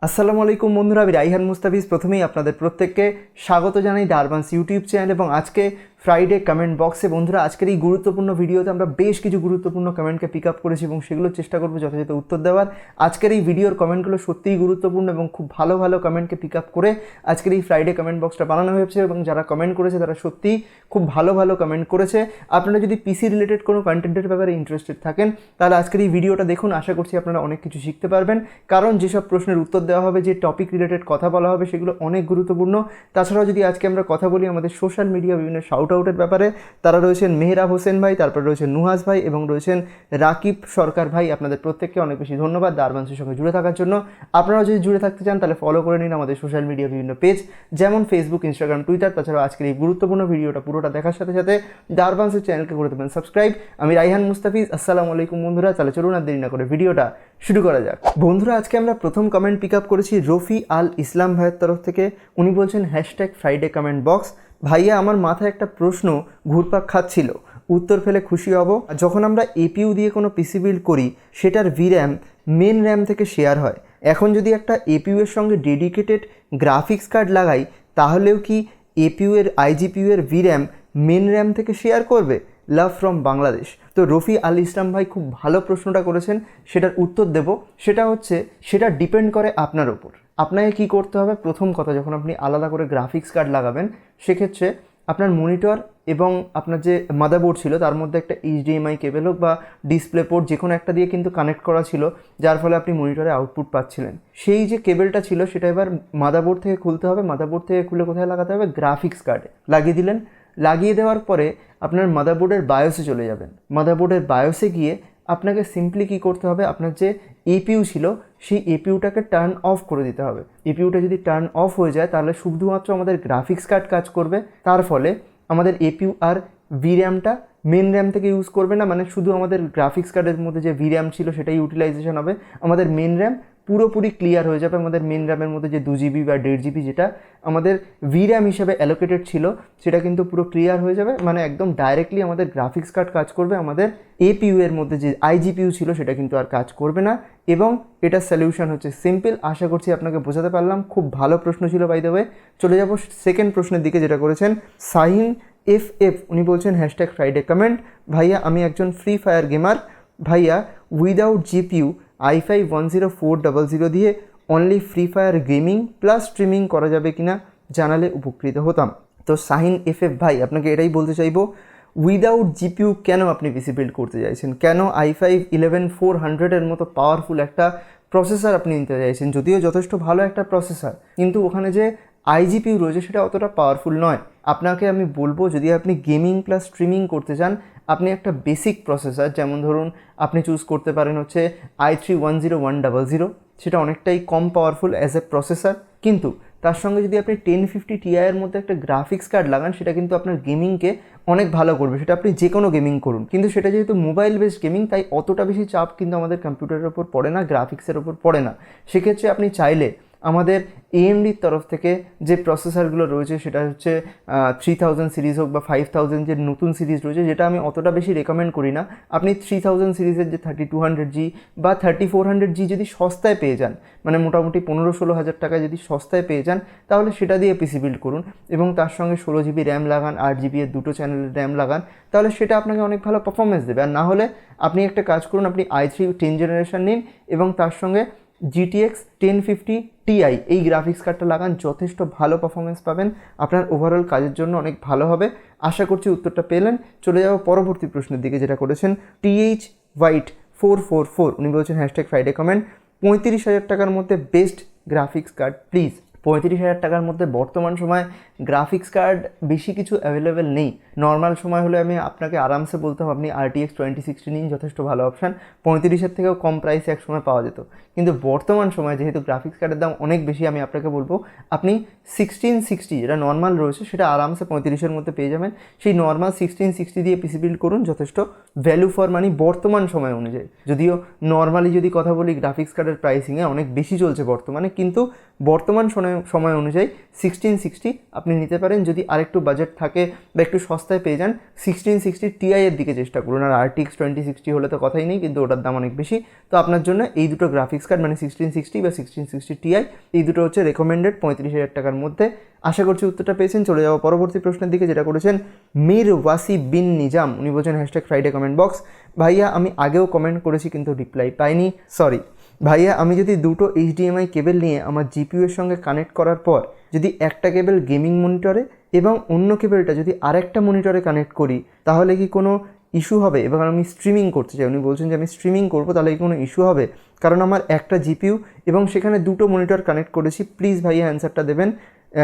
আসসালামু আলাইকুম বন্ধুরা, আমি রাইহান মুস্তাফিজ প্রথমেই আপনাদের প্রত্যেককে স্বাগত জানাই দ্য অ্যাডভান্স ইউটিউব চ্যানেল। এবং আজকে ফ্রাইডে কমেন্ট বক্সে বন্ধুরা আজকের এই গুরুত্বপূর্ণ ভিডিওতে আমরা বেশ কিছু গুরুত্বপূর্ণ কমেন্টকে পিক আপ করেছি এবং সেগুলোর চেষ্টা করবো যথাযথ উত্তর দেওয়ার। আজকের এই ভিডিওর কমেন্টগুলো সত্যিই গুরুত্বপূর্ণ এবং খুব ভালো ভালো কমেন্টকে পিক আপ করে আজকের এই ফ্রাইডে কমেন্ট বক্সটা বানানো হয়েছে এবং যারা কমেন্ট করেছে তারা সত্যিই খুব ভালো ভালো কমেন্ট করেছে। আপনারা যদি পিসি রিলেটেড কোনো কন্টেন্টের ব্যাপারে ইন্টারেস্টেড থাকেন তাহলে আজকের এই ভিডিওটা দেখুন। আশা করছি আপনারা অনেক কিছু শিখতে পারবেন, কারণ যেসব প্রশ্নের উত্তর দেওয়া হবে, যে টপিক রিলেটেড কথা বলা হবে সেগুলো অনেক গুরুত্বপূর্ণ। তাছাড়াও যদি আজকে আমরা কথা বলি আমাদের সোশ্যাল মিডিয়া বিভিন্ন শাউট আউটের ব্যাপারে, তারা রয়েছেন মেহরাব হোসেন ভাই, তারপর রয়েছেন নুহাস ভাই এবং রয়েছেন রাকিব সরকার ভাই। আপনাদের প্রত্যেককে অনেক বেশি ধন্যবাদ দ্য অ্যাডভান্সের সঙ্গে জুড়ে থাকার জন্য। আপনারা যদি জুড়ে থাকতে চান তাহলে ফলো করে নিন আমাদের সোশ্যাল মিডিয়া বিভিন্ন পেজ, যেমন ফেসবুক, ইনস্টাগ্রাম, টুইটার। তাছাড়াও আজকের এই গুরুত্বপূর্ণ ভিডিওটা পুরোটা দেখার সাথে সাথে দ্য অ্যাডভান্সের চ্যানেলকে করে দেবেন সাবস্ক্রাইব। আমি রাইহান মুস্তাফিজ। আসসালামু আলাইকুম বন্ধুরা, তাহলে চলুন আর দেরি না করে ভিডিওটা শুরু করা যাক। বন্ধুরা আজকে আমরা প্রথম কমেন্ট পিক আপ করেছি রফি আল ইসলাম ভাইয়ের তরফ থেকে। উনি বলছেন #ফ্রাইডে কমেন্ট বক্স। ভাইয়া, আমার মাথায় একটা প্রশ্ন ঘুরপাক খাচ্ছিল, উত্তর পেলে খুশি হব। যখন আমরা এপিইউ দিয়ে কোনো পিসি বিল্ড করি সেটার ভির্যাম মেন র্যাম থেকে শেয়ার হয়। এখন যদি একটা এপিইউ এর সঙ্গে ডেডিকেটেড গ্রাফিক্স কার্ড লাগাই তাহলেও কি এপিইউ এর আইজিপিইউ এর ভির্যাম মেন র্যাম থেকে শেয়ার করবে? Love from Bangladesh. তো রফি আল ইসলাম ভাই খুব ভালো প্রশ্নটা করেছেন, সেটার উত্তর দেব। সেটা ডিপেন্ড করে আপনার ওপর। আপনাকে কি করতে হবে? প্রথম কথা, যখন আপনি আলাদা করে গ্রাফিক্স কার্ড লাগাবেন সেক্ষেত্রে আপনার মনিটর এবং আপনার যে মাদারবোর্ড ছিল তার মধ্যে একটা এইচডিএমআই কেবল হোক বা ডিসপ্লে পোর্ট যে কোনো একটা দিয়ে কিন্তু কানেক্ট করা ছিল, যার ফলে আপনি মনিটরে আউটপুট পাচ্ছিলেন। সেই যে কেবলটা ছিল সেটা এবার মাদারবোর্ড থেকে খুলতে হবে। মাদারবোর্ড থেকে খুলে কোথায় লাগাতে হবে? গ্রাফিক্স কার্ডে লাগিয়ে দিলেন। লাগিয়ে দেওয়ার পরে আপনার মাদারবোর্ডের বায়োসে চলে যাবেন। মাদারবোর্ডের বায়োসে গিয়ে আপনাকে সিম্পলি কী করতে হবে? আপনার যে এপিইউ ছিল সেই এপিইউটাকে টার্ন অফ করে দিতে হবে। এপিইউটা যদি টার্ন অফ হয়ে যায় তাহলে শুধুমাত্র আমাদের গ্রাফিক্স কার্ড কাজ করবে। তার ফলে আমাদের এপিইউ আর ভির্যামটা মেন র্যাম থেকে ইউজ করবে না, মানে শুধু আমাদের গ্রাফিক্স কার্ডের মধ্যে যে ভির্যাম ছিল সেটাই ইউটিলাইজেশন হবে। আমাদের মেন র্যাম পুরোপুরি ক্লিয়ার হয়ে যাবে। আমাদের মেন র্যামের মধ্যে যে 2GB বা 1.5GB যেটা আমাদের ভির্যাম হিসেবে অ্যালোকেটেড ছিল সেটা কিন্তু পুরো ক্লিয়ার হয়ে যাবে, মানে একদম ডাইরেক্টলি আমাদের গ্রাফিক্স কার্ড কাজ করবে। আমাদের এপিইউ এর মধ্যে যে আইজিপিইউ ছিল সেটা কিন্তু আর কাজ করবে না। এবং এটার সলিউশন হচ্ছে সিম্পল। আশা করছি আপনাকে বোঝাতে পারলাম। খুব ভালো প্রশ্ন ছিল বাই দ্য ওয়ে। চলে যাব সেকেন্ড প্রশ্নের দিকে, যেটা করেছেন সাহিন এফ। উনি বলছেন #ফ্রাইডে কমেন্ট। ভাইয়া, আমি একজন ফ্রি ফায়ার গেমার। ভাইয়া, উইদাউট জিপিইউ i5 10400 দিয়ে only free fire gaming plus streaming করা যাবে কিনা জানালে উপকৃত হতাম। তো সাহিন এফ ভাই, আপনাকে এটাই বলতে চাইবো, উইদাউট জিপিইউ কেন আপনি পিসি বিল্ড করতে চাইছেন? কেন i5 11400 এর মতো পাওয়ারফুল একটা প্রসেসর আপনি নিতে চাইছেন? যদিও যথেষ্ট ভালো একটা প্রসেসর, কিন্তু ওখানে যে আইজিপিইউ রয়েছে সেটা অতটা পাওয়ারফুল নয়। আপনাকে আমি বলবো, যদি আপনি গেমিং প্লাস স্ট্রিমিং করতে চান, আপনি একটা বেসিক প্রসেসর, যেমন ধরুন আপনি চুজ করতে পারেন হচ্ছে i3 10100। সেটা অনেকটাই কম পাওয়ারফুল অ্যাজ এ প্রসেসর, কিন্তু তার সঙ্গে যদি আপনি 1050 Ti এর মধ্যে একটা গ্রাফিক্স কার্ড লাগান সেটা কিন্তু আপনার গেমিংকে অনেক ভালো করবে। সেটা আপনি যে কোনো গেমিং করুন, কিন্তু সেটা যেহেতু মোবাইল বেসড গেমিং তাই অতটা বেশি চাপ কিন্তু আমাদের কম্পিউটারের ওপর পড়ে না, গ্রাফিক্সের ওপর পড়ে না। সেক্ষেত্রে আপনি চাইলে আমাদের AMDর তরফ থেকে যে প্রসেসরগুলো রয়েছে সেটা হচ্ছে 3000 সিরিজ হোক বা 5000 যে নতুন সিরিজ রয়েছে, যেটা আমি অতটা বেশি রেকমেন্ড করি না। আপনি 3000 সিরিজের যে 3200G বা 3400G যদি সস্তায় পেয়ে যান, মানে মোটামুটি 15-16 হাজার টাকায় যদি সস্তায় পেয়ে যান, তাহলে সেটা দিয়ে পিসি বিল্ড করুন এবং তার সঙ্গে 16GB র্যাম লাগান, 8GB এর দুটো চ্যানেলের র্যাম লাগান, তাহলে সেটা আপনাকে অনেক ভালো পারফরমেন্স দেবে। আর না হলে আপনি একটা কাজ করুন, আপনি i3 10 জেনারেশন নিন এবং তার সঙ্গে GTX 1050 Ti এই গ্রাফিক্স কার্ডটা লাগান, যথেষ্ট ভালো পারফরমেন্স পাবেন। আপনার ওভারঅল কাজের জন্য অনেক ভালো হবে। আশা করছি উত্তরটা পেলেন। চলে যাব পরবর্তী প্রশ্নের দিকে, যেটা করেছেন TH White 444। উনি বলছেন #ফ্রাইডে কমেন্ট। 35,000 টাকার মধ্যে বেস্ট গ্রাফিক্স কার্ড প্লিজ। 35,000 টাকার মধ্যে বর্তমান সময় গ্রাফিক্স কার্ড বেশি কিছু অ্যাভেলেবেল নেই। নর্মাল সময় হলে আমি আপনাকে আরামসে বলতাম আপনি RTX 2060 নিন, যথেষ্ট ভালো অপশান। 35,000 থেকেও কম প্রাইসে এক সময় পাওয়া যেত, কিন্তু বর্তমান সময় যেহেতু গ্রাফিক্স কার্ডের দাম অনেক বেশি, আমি আপনাকে বলবো আপনি 1660 যেটা নর্মাল রয়েছে সেটা আরামসে 35,000 মধ্যে পেয়ে যাবেন। সেই নর্মাল 1660 দিয়ে পিসি বিল্ড করুন, যথেষ্ট ভ্যালু ফর মানি বর্তমান সময় অনুযায়ী। যদিও নর্মালি যদি কথা বলি গ্রাফিক্স কার্ডের প্রাইসিংয়ে অনেক বেশি চলছে বর্তমানে, কিন্তু বর্তমান সময় অনুযায়ী 1660 আপনি নিতে পারেন। যদি আরেকটু বাজেট থাকে বা একটু সস্তায় পেয়ে যান 1660 Ti এর দিকে চেষ্টা করুন। আর RTX 2060 হলে তো কথাই নেই, কিন্তু ওটার দাম অনেক বেশি। তো আপনার জন্য এই দুটো গ্রাফিক্স কার্ড মানে 1660 বা 1660 Ti এই দুটো হচ্ছে রেকমেন্ডেড 35,000 টাকার মধ্যে। আশা করছি উত্তরটা পেয়েছেন। চলে যাওয়া পরবর্তী প্রশ্নের দিকে, যেটা করেছেন মীর ওয়াসি বিন নিজাম। উনি বলছেন #ফ্রাইডে কমেন্ট বক্স। ভাইয়া আমি আগেও কমেন্ট করেছি কিন্তু রিপ্লাই পাইনি, সরি। ভাইয়া আমি যদি দুটো HDMI কেবল নিয়ে আমার GPU এর সঙ্গে কানেক্ট করার পর যদি একটা কেবল গেমিং মনিটরে এবং অন্য কেবলটা যদি আরেকটা মনিটরে কানেক্ট করি তাহলে কি কোনো ইস্যু হবে? এবং আমি স্ট্রিমিং করতে চাই, উনি বলছেন যে আমি স্ট্রিমিং করবো, তাহলে কি কোনো ইস্যু হবে? কারণ আমার একটা GPU এবং সেখানে দুটো মনিটর কানেক্ট করেছি। প্লিজ ভাইয়া অ্যান্সারটা দেবেন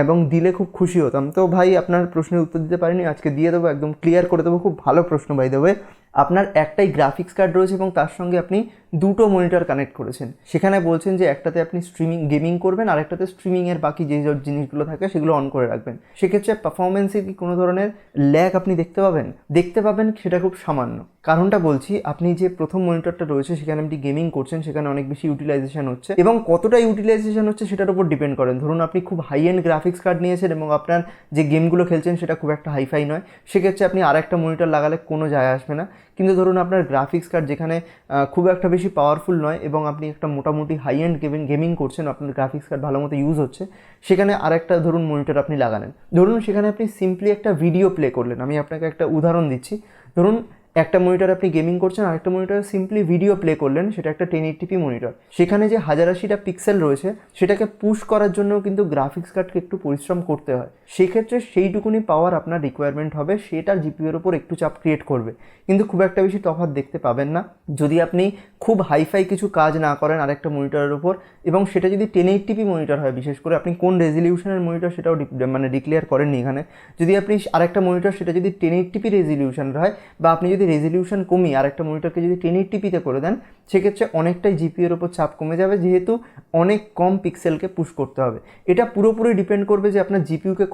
এবং দিলে খুব খুশি হতাম। তো ভাই আপনার প্রশ্নের উত্তর দিতে পারিনি, আজকে দিয়ে দেবো, একদম ক্লিয়ার করে দেবো। খুব ভালো প্রশ্ন বাই দ্য ওয়ে। আপনার একটাই গ্রাফিক্স কার্ড রয়েছে এবং তার সঙ্গে আপনি দুটো মনিটর কানেক্ট করেছেন। সেখানে বলছেন যে একটাতে আপনি গেমিং করবেন আর একটাতে স্ট্রিমিংয়ের বাকি যে জিনিসগুলো থাকে সেগুলো অন করে রাখবেন। সেক্ষেত্রে পারফরমেন্সে কি কোনো ধরনের ল্যাগ আপনি দেখতে পাবেন? দেখতে পাবেন, সেটা খুব সামান্য। কারণটা বলছি, আপনি যে প্রথম মনিটরটা রয়েছে সেখানে আপনি গেমিং করছেন, সেখানে অনেক বেশি ইউটিলাইজেশন হচ্ছে এবং কতটা ইউটিলাইজেশন হচ্ছে সেটার উপর ডিপেন্ড করেন। ধরুন আপনি খুব হাই এন্ড গ্রাফিক্স কার্ড নিয়েছেন এবং আপনার যে গেমগুলো খেলছেন সেটা খুব একটা হাইফাই নয়, সেক্ষেত্রে আপনি আরেকটা মনিটর লাগালে কোনো যায় আসবে না। কিন্তু ধরুন আপনার গ্রাফিক্স কার্ড যেখানে খুব একটা বেশি পাওয়ারফুল নয় এবং আপনি একটা মোটামুটি হাই এন্ড গেমিং করছেন, আপনার গ্রাফিক্স কার্ড ভালো মতো ইউজ হচ্ছে, সেখানে আরেকটা ধরুন মনিটর আপনি লাগালেন। ধরুন সেখানে আপনি সিম্পলি একটা ভিডিও প্লে করলেন। আমি আপনাকে একটা উদাহরণ দিচ্ছি। ধরুন একটা মনিটর আপনি গেমিং করছেন, আরেকটা মনিটর সিম্পলি ভিডিও প্লে করলেন, সেটা একটা 1080p মনিটর। সেখানে যে 1080টা পিক্সেল রয়েছে সেটাকে পুশ করার জন্য কিন্তু গ্রাফিক্স কার্ডকে একটু পরিশ্রম করতে হয়। সেক্ষেত্রে সেইটুকুনি পাওয়ার আপনার রিকোয়ারমেন্ট হবে, সেটা জিপিউর ওপর একটু চাপ ক্রিয়েট করবে, কিন্তু খুব একটা বেশি তফাৎ দেখতে পাবেন না যদি আপনি খুব হাইফাই কিছু কাজ না করেন আরেকটা মনিটরের ওপর। এবং সেটা যদি 1080p মনিটর হয়, বিশেষ করে আপনি কোন রেজলিউশনের মনিটর সেটাও মানে ডিক্লেয়ার করেননি এখানে। যদি আপনি আরেকটা মনিটর সেটা যদি 1080p রেজলিউশনের হয় বা আপনি যদি রেজলিউশন কমিয়ে আরেকটা মনিটরকে যদি 1080pতে করে দেন, সেক্ষেত্রে অনেকটাই জিপিউর ওপর চাপ কমে যাবে, যেহেতু অনেক কম পিক্সেলকে পুশ করতে হবে। এটা পুরোপুরি ডিপেন্ড করবে যে আপনার জিপিউকে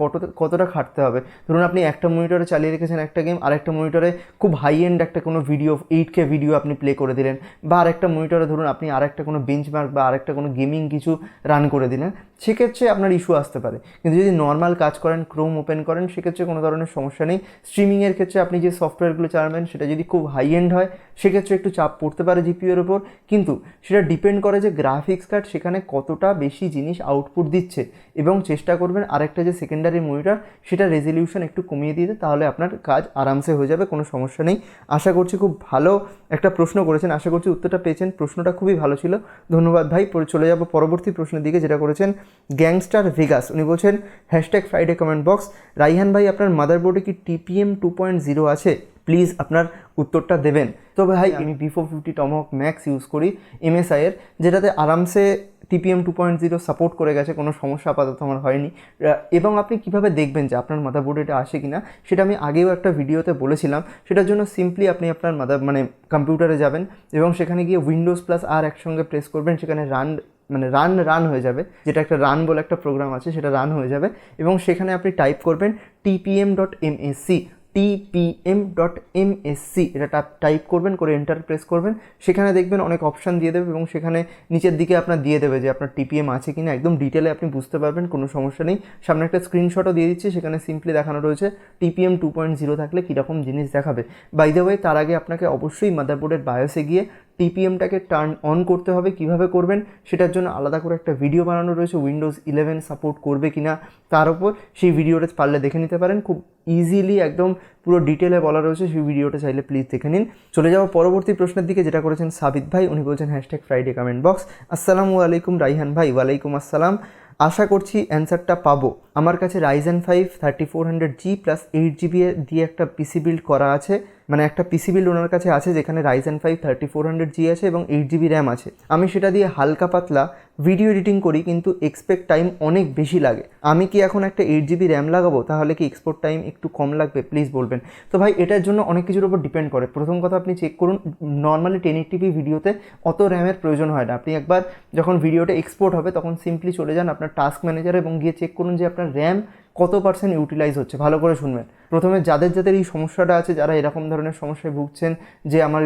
কতটা খাটতে হবে। ধরুন আপনি একটা মনিটরে চালিয়ে রেখেছেন একটা গেম, আরেকটা মনিটরে খুব হাই এন্ড একটা কোনো ভিডিও 8K ভিডিও আপনি প্লে করে দিলেন, বা আরেকটা মনিটরে ধরুন আপনি আরেকটা কোনো বেঞ্চমার্ক বা আরেকটা কোনো গেমিং কিছু রান করে দিলেন, সেক্ষেত্রে আপনার ইস্যু আসতে পারে। কিন্তু যদি নর্মাল কাজ করেন, ক্রোম ওপেন করেন, সেক্ষেত্রে কোনো ধরনের সমস্যা নেই। স্ট্রিমিংয়ের ক্ষেত্রে আপনি যে সফটওয়্যারগুলো চালাবেন সেটা যদি খুব হাই এন্ড হয়, সেক্ষেত্রে একটু চাপ পড়তে পারে জিপিউর ওপর, কিন্তু সেটা ডিপেন্ড করে যে গ্রাফিক্স কার্ড সেখানে কতটা বেশি জিনিস আউটপুট দিচ্ছে। এবং চেষ্টা করবেন আরেকটা যে সেকেন্ডারি মনিটর সেটা রেজলিউশন একটু কমিয়ে দিতে, তাহলে আপনার কাজ আরামসে হয়ে যাবে, কোনো সমস্যা নেই। আশা করছি খুব ভালো একটা প্রশ্ন করেছেন, আশা করছি উত্তরটা পেয়েছেন। প্রশ্নটা খুবই ভালো ছিল, ধন্যবাদ ভাই। চলে যাব পরবর্তী প্রশ্নের দিকে, যেটা করেছেন গ্যাংস্টার ভেগাস। উনি বলছেন #ফ্রাইডে কমেন্ট বক্স। রাইহান ভাই আপনার মাদারবোর্ডে কি TPM 2.0 আছে? প্লিজ আপনার উত্তরটা দেবেন। তো ভাই আমি B450 টমহক ম্যাক্স ইউজ করি MSI এর, যেটাতে আরামসে TPM 2.0 সাপোর্ট করে গেছে, কোনো সমস্যা আপাতত আমার হয়নি। এবং আপনি কিভাবে দেখবেন যে আপনার মাদারবোর্ডে এটা আসে কিনা, সেটা আমি আগেও একটা ভিডিওতে বলেছিলাম। সেটার জন্য সিম্পলি আপনি আপনার কম্পিউটারে যাবেন এবং সেখানে গিয়ে Windows+R একসঙ্গে প্রেস করবেন, সেখানে রান হয়ে যাবে, যেটা একটা রান বলে একটা প্রোগ্রাম আছে, সেটা রান হয়ে যাবে এবং সেখানে আপনি টাইপ করবেন tpm.msc এটা টাইপ করবেন, করে এন্টার প্রেস করবেন। সেখানে দেখবেন অনেক অপশান দিয়ে দেবে এবং সেখানে নিচের দিকে আপনার দিয়ে দেবে যে আপনার TPM আছে কিনা, একদম ডিটেলে আপনি বুঝতে পারবেন, কোনো সমস্যা নেই। সামনে একটা স্ক্রিনশটও দিয়ে দিচ্ছি, সেখানে সিম্পলি দেখানো রয়েছে TPM 2.0 থাকলে কীরকম জিনিস দেখাবে। বাই দ্য ওয়ে, তার আগে আপনাকে অবশ্যই মাদারবোর্ডের বায়োসে গিয়ে TPMটাকে টার্ন অন করতে হবে। কিভাবে করবেন সেটার জন্য আলাদা করে একটা ভিডিও বানানো রয়েছে, Windows 11 সাপোর্ট করবে কিনা তার উপর। সেই ভিডিওটা পারলে দেখে নিতে পারেন, খুব ইজিলি একদম পুরো ডিটেলে বলা রয়েছে, সেই ভিডিওটা চাইলে প্লিজ দেখে নিন। চলে যাওয়া পরবর্তী প্রশ্নের দিকে, যেটা করেছেন সাবিত ভাই। উনি বলছেন #ফ্রাইডে কমেন্ট বক্স। আসসালামু আলাইকুম রাইহান ভাই। ওয়ালাইকুম আসসালাম। আশা করছি অ্যান্সারটা পাবো। আমার কাছে Ryzen 5 3400G প্লাস 8GB দিয়ে একটা পিসি বিল্ড করা আছে, মানে একটা পিসি বিল্ড ওনার কাছে আছে যেখানে Ryzen 5 3400G আছে এবং 8GB র্যাম আছে। আমি সেটা দিয়ে হালকা পাতলা ভিডিও এডিটিং করি, কিন্তু এক্সপেক্ট টাইম অনেক বেশি লাগে। আমি কি এখন একটা 8GB র্যাম লাগাবো, তাহলে কি এক্সপোর্ট টাইম একটু কম লাগবে? প্লিজ বলবেন। তো ভাই এটার জন্য অনেক কিছুর উপর ডিপেন্ড করে। প্রথম কথা আপনি চেক করুন, নর্মালি 1080p ভিডিওতে অত র্যামের প্রয়োজন হয় না। আপনি একবার যখন ভিডিওটা এক্সপোর্ট হবে তখন সিম্পলি চলে যান আপনার টাস্ক ম্যানেজারে এবং গিয়ে চেক করুন যে আপনার আপনার র্যাম কত পার্সেন্ট ইউটিলাইজ হচ্ছে। ভালো করে শুনবেন। প্রথমে যাদের এই সমস্যাটা আছে, যারা এরকম ধরনের সমস্যায় ভুগছেন যে আমার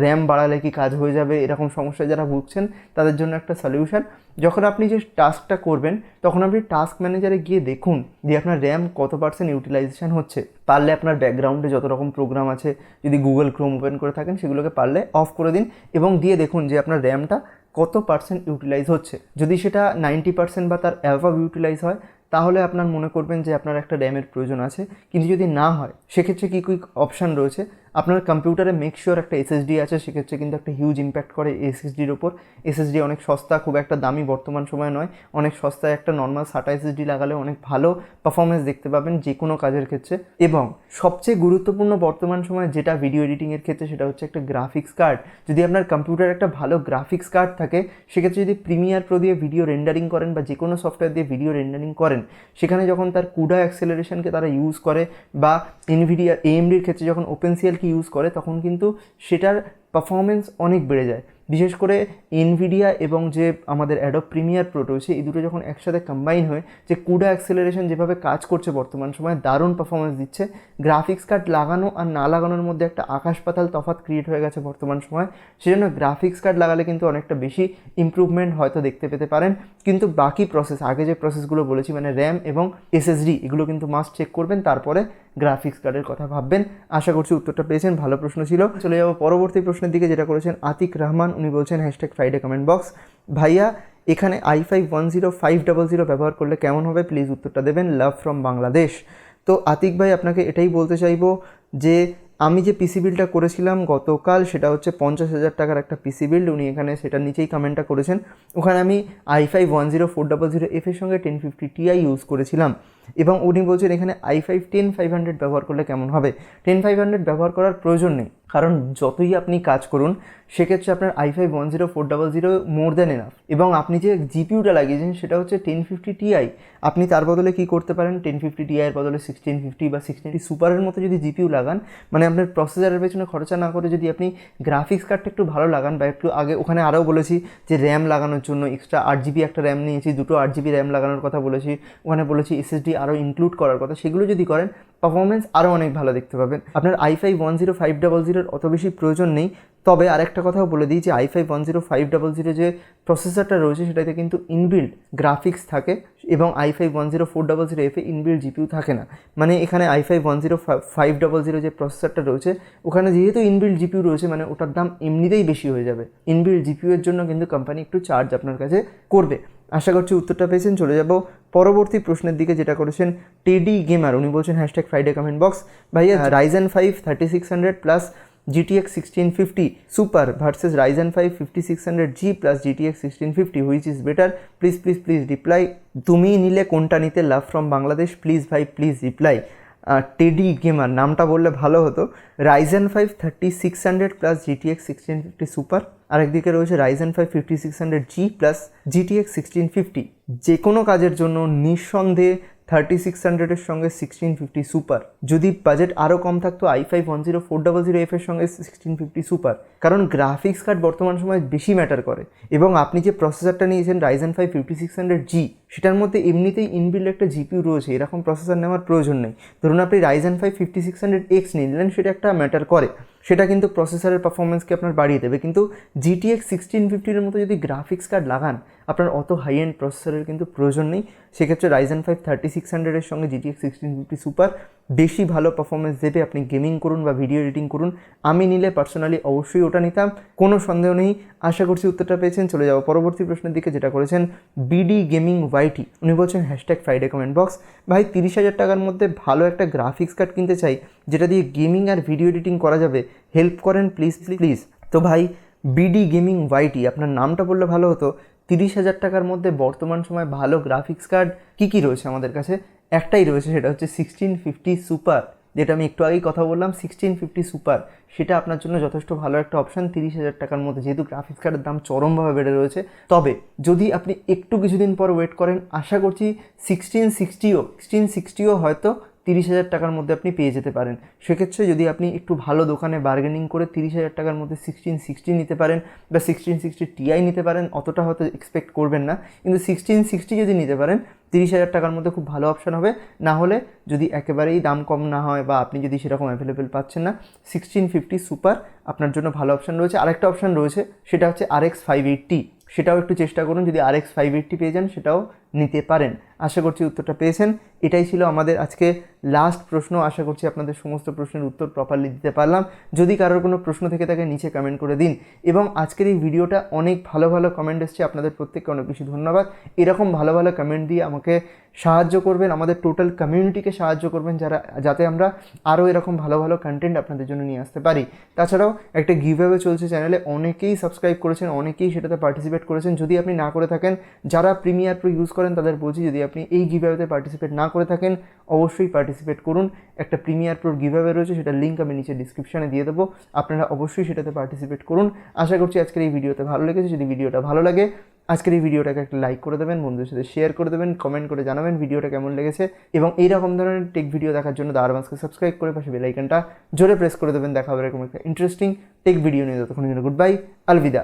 র্যাম বাড়ালে কি কাজ হয়ে যাবে, এরকম সমস্যায় যারা ভুগছেন তাদের জন্য একটা সলিউশন। যখন আপনি যে টাস্কটা করবেন তখন আপনি টাস্ক ম্যানেজারে গিয়ে দেখুন যে আপনার র্যাম কত পার্সেন্ট ইউটিলাইজেশন হচ্ছে। পারলে আপনার ব্যাকগ্রাউন্ডে যত রকম প্রোগ্রাম আছে, যদি গুগল ক্রোম ওপেন করে থাকেন সেগুলোকে পারলে অফ করে দিন এবং দিয়ে দেখুন যে আপনার র্যামটা কত পার্সেন্ট ইউটিলাইজ হচ্ছে। যদি সেটা 90% বা তার অ্যাভাব ইউটিলাইজ হয় তাহলে আপনার মনে করবেন যে আপনার একটা র্যামের প্রয়োজন আছে। কিন্তু যদি না হয় সেক্ষেত্রে কী কী অপশান রয়েছে, আপনার কম্পিউটারে মেক শিওর একটা এসএসডি আছে, সেক্ষেত্রে কিন্তু একটা হিউজ ইম্প্যাক্ট করে এসএসডির ওপর। এসএসডি অনেক সস্তা, খুব একটা দামি বর্তমান সময় নয়, অনেক সস্তায় একটা নর্মাল SATA এসএসডি লাগালে অনেক ভালো পারফরমেন্স দেখতে পাবেন যে কোনো কাজের ক্ষেত্রে। এবং সবচেয়ে গুরুত্বপূর্ণ বর্তমান সময়ে যেটা ভিডিও এডিটিংয়ের ক্ষেত্রে, সেটা হচ্ছে একটা গ্রাফিক্স কার্ড। যদি আপনার কম্পিউটারে একটা ভালো গ্রাফিক্স কার্ড থাকে, সেক্ষেত্রে যদি প্রিমিয়ার প্রো দিয়ে ভিডিও রেন্ডারিং করেন বা যে কোনো সফটওয়্যার দিয়ে ভিডিও রেন্ডারিং করেন, সেখানে যখন তার কুডা অ্যাক্সেলারেশনকে তারা ইউজ করে বা এনভিডিয়া এএমডির ক্ষেত্রে যখন ওপেনসিএলকে ইউজ করে, তখন কিন্তু সেটার পারফরমেন্স অনেক বেড়ে যায়। বিশেষ করে এনভিডিয়া এবং যে আমাদের অ্যাডোব প্রিমিয়ার প্রো রয়েছে, এই দুটো যখন একসাথে কম্বাইন হয়ে যে কুডা অ্যাক্সেলারেশন যেভাবে কাজ করছে বর্তমান সময়, দারুণ পারফরমেন্স দিচ্ছে। গ্রাফিক্স কার্ড লাগানো আর না লাগানোর মধ্যে একটা আকাশ পাতাল তফাৎ ক্রিয়েট হয়ে গেছে বর্তমান সময়। সেজন্য গ্রাফিক্স কার্ড লাগালে কিন্তু অনেকটা বেশি ইমপ্রুভমেন্ট হয়তো দেখতে পেতে পারেন। কিন্তু বাকি প্রসেস, আগে যে প্রসেসগুলো বলেছি মানে র্যাম এবং এসএসডি, এগুলো কিন্তু মাস্ট চেক করবেন, তারপরে গ্রাফিক্স কার্ডের কথা ভাববেন। আশা করছি উত্তরটা পেয়েছেন, ভালো প্রশ্ন ছিল। চলে যাবো পরবর্তী প্রশ্নের দিকে, যেটা করেছেন আতিক রহমান। উনি বলছেন #ফ্রাইডে কমেন্ট বক্স, ভাইয়া এখানে i5-10500 ব্যবহার করলে কেমন হবে, প্লিজ উত্তরটা দেবেন, লাভ ফ্রম বাংলাদেশ। তো আতিক ভাই, আপনাকে এটাই বলতে চাইবো যে আমি যে পিসি বিল্ডটা করেছিলাম গতকাল, সেটা হচ্ছে 50,000 টাকার একটা পিসি বিল্ড। উনি এখানে সেটার নিচেই কমেন্টটা করেছেন। ওখানে আমি i5-10400F এর সঙ্গে 1050 Ti ইউজ করেছিলাম এবং উনি বলছেন এখানে i5-10500 ব্যবহার করলে কেমন হবে। 10500 ব্যবহার করার প্রয়োজন নেই, কারণ যতই আপনি কাজ করুন সেক্ষেত্রে আপনার i5-10400 মোর দ্যান এনাফ। এবং আপনি যে জিপিউটা লাগিয়েছেন সেটা হচ্ছে 1050 Ti, আপনি তার বদলে কি করতে পারেন, 1050 Ti এর বদলে 1650 বা 1650 সুপারের মতো যদি জিপিউ লাগান, মানে আপনার প্রসেসরের পেছনে খরচা না করে যদি আপনি গ্রাফিক্স কার্ডটা একটু ভালো লাগান, বা একটু আগে ওখানে আরও বলেছি যে র্যাম লাগানোর জন্য এক্সট্রা 8GB একটা র্যাম নিয়েছি, দুটো 8GB র্যাম লাগানোর কথা বলেছি, ওখানে বলেছি এসএসডি আরও ইনক্লুড করার কথা, সেগুলো যদি করেন পারফরমেন্স আরও অনেক ভালো দেখতে পাবেন। আপনার i5-10500 অত বেশি প্রয়োজন নেই। তবে আরেকটা কথাও বলে দিই যে i5-10500 যে প্রসেসরটা রয়েছে সেটাতে কিন্তু ইনবিল্ড গ্রাফিক্স থাকে এবং i5-10400F ইনবিল্ড জিপিউ থাকে না। মানে এখানে i5-10500 যে প্রসেসরটা রয়েছে ওখানে যেহেতু ইনবিল্ড জিপিউ রয়েছে, মানে ওটার দাম এমনিতেই বেশি হয়ে যাবে। ইনবিল্ড জিপিউ এর জন্য কিন্তু কোম্পানি একটু চার্জ আপনার কাছে করবে। আশা করছি উত্তরটা পেয়েছেন। চলে যাব পরবর্তী প্রশ্নের দিকে, যেটা করেছেন টেডি গেমার। উনি বলছেন #ফ্রাইডে কমেন্ট বক্স, ভাইয়া Ryzen 5 3600 plus GTX 1650 Super versus Ryzen 5 5600G plus GTX 1650 which is better, please reply। তুমি নিলে কোনটা নিতে, লাভ ফ্রম বাংলাদেশ, প্লিজ ভাই প্লিজ রিপ্লাই। টেডি গেমার নামটা বললে ভালো হতো। Ryzen 5 3600 প্লাস GTX 1650 সুপার, আরেকদিকে রয়েছে Ryzen 5 5600G প্লাস GTX 1650। যে কোনো কাজের জন্য নিঃসন্দেহে 3600 এর সঙ্গে 1650 সুপার। যদি বাজেট আরও কম থাকতো i5-10400F এর সঙ্গে 1650 সুপার, কারণ গ্রাফিক্স কার্ড বর্তমান সময় বেশি ম্যাটার করে। এবং আপনি যে প্রসেসরটা নিয়েছেন Ryzen 5 5600G, সেটার মধ্যে এমনিতেই ইনবিল্ড একটা জিপিউ রয়েছে, এরকম প্রসেসর নেওয়ার প্রয়োজন নেই। ধরুন আপনি Ryzen 5 5600X নিলেন, সেটা একটা ম্যাটার করে, সেটা কিন্তু প্রসেসরের পারফরমেন্সকে আপনার বাড়িয়ে দেবে। কিন্তু GTX 1650 এর মতো যদি গ্রাফিক্স কার্ড লাগান, আপনার অত হাই এন্ড প্রসেসরের কিন্তু প্রয়োজন নেই। সেক্ষেত্রে Ryzen 5 3600 এর সঙ্গে GTX 1650 সুপার বেশি ভালো পারফরমেন্স দেবে। আপনি গেমিং করুন বা ভিডিও এডিটিং করুন, আমি নিলে পার্সোনালি অবশ্যই ওটা নিতাম, কোনো সন্দেহ নেই। আশা করছি উত্তরটা পেয়েছেন। চলে যাবো পরবর্তী প্রশ্নের দিকে, যেটা করেছেন বিডি গেমিং ওয়াইটি। উনি বলছেন #ফ্রাইডে কমেন্ট বক্স, ভাই 30,000 টাকার মধ্যে ভালো একটা গ্রাফিক্স কার্ড কিনতে চাই যেটা দিয়ে গেমিং আর ভিডিও এডিটিং করা যাবে, হেল্প করেন প্লিজ। তো ভাই বিডি গেমিং ওয়াইটি, আপনার নামটা বললে ভালো হতো। 30,000 টাকার মধ্যে বর্তমান সময় ভালো গ্রাফিক্স কার্ড কী রয়েছে আমাদের কাছে, একটাই রয়েছে, সেটা হচ্ছে 1650 সুপার, যেটা আমি একটু আগেই কথা বললাম। 1650 সুপার সেটা আপনার জন্য যথেষ্ট ভালো একটা অপশান 30,000 টাকার মধ্যে, যেহেতু গ্রাফিক্স কার্ডের দাম চরমভাবে বেড়ে রয়েছে। তবে যদি আপনি একটু কিছুদিন পর ওয়েট করেন, আশা করছি 1660ও হয়তো 30,000 টাকার মধ্যে আপনি পেয়ে যেতে পারেন। সেক্ষেত্রে যদি আপনি একটু ভালো দোকানে বার্গেনিং করে 30,000 টাকার মধ্যে 1660 নিতে পারেন বা 1660 Ti নিতে পারেন, অতটা হয়তো এক্সপেক্ট করবেন না, কিন্তু 1660 যদি নিতে পারেন 30,000 টাকার মধ্যে খুব ভালো অপশান হবে। না হলে যদি একেবারেই দাম কম না হয় বা আপনি যদি সেরকম অ্যাভেলেবেল পাচ্ছেন না, 1650 সুপার আপনার জন্য ভালো অপশান রয়েছে। আরেকটা অপশান রয়েছে, সেটা হচ্ছে RX 580, সেটাও একটু চেষ্টা করুন, যদি RX 580 পেয়ে যান সেটাও নিতে পারেন। আশা করছি উত্তরটা পেয়েছেন। এটাই ছিল আমাদের আজকে লাস্ট প্রশ্ন। আশা করছি আপনাদের সমস্ত প্রশ্নের উত্তর প্রপারলি দিতে পারলাম। যদি কারোর কোনো প্রশ্ন থেকে থাকে নিচে কমেন্ট করে দিন। এবং আজকের এই ভিডিওটা অনেক ভালো ভালো কমেন্ট এসছে, আপনাদের প্রত্যেককে অনেক বেশি ধন্যবাদ। এরকম ভালো ভালো কমেন্ট দিয়ে আমাকে সাহায্য করবেন, আমাদের টোটাল কমিউনিটিকে সাহায্য করবেন, যাতে আমরা আরও এরকম ভালো ভালো কন্টেন্ট আপনাদের জন্য নিয়ে আসতে পারি। তাছাড়াও একটা গিভঅ্যাওয়ে চলছে চ্যানেলে, অনেকেই সাবস্ক্রাইব করেছেন, অনেকেই সেটাতে পার্টিসিপেট করেছেন। যদি আপনি না করে থাকেন, যারা প্রিমিয়ার প্রো ইউজ করেন তাদের বলছি, যদি আপনি এই গিভঅ্যাওয়েতে পার্টিসিপেট না করে থাকেন অবশ্যই পার্টিসিপেট করুন। একটা প্রিমিয়ার প্রোর গিভঅ্যাওয়ে রয়েছে, সেটার লিঙ্ক আমি নিচে ডিসক্রিপশানে দিয়ে দেবো, আপনারা অবশ্যই সেটাতে পার্টিসিপেট করুন। আশা করছি আজকের এই ভিডিওতে ভালো লেগেছে। যদি ভিডিওটা ভালো লাগে আজকের এই ভিডিওটাকে একটা লাইক করে দেবেন, বন্ধুদের সাথে শেয়ার করে দেবেন, কমেন্ট করে জানাবেন ভিডিওটা কেমন লেগেছে। এবং এইরকম ধরনের টেক ভিডিও দেখার জন্য আরবান্সকে সাবস্ক্রাইব করে পাশে বেল আইকনটা জোরে প্রেস করে দেবেন। দেখা হবে এরকম একটা ইন্টারেস্টিং টেক ভিডিও নিয়ে। ততক্ষণ গুড বাই, আলবিদা।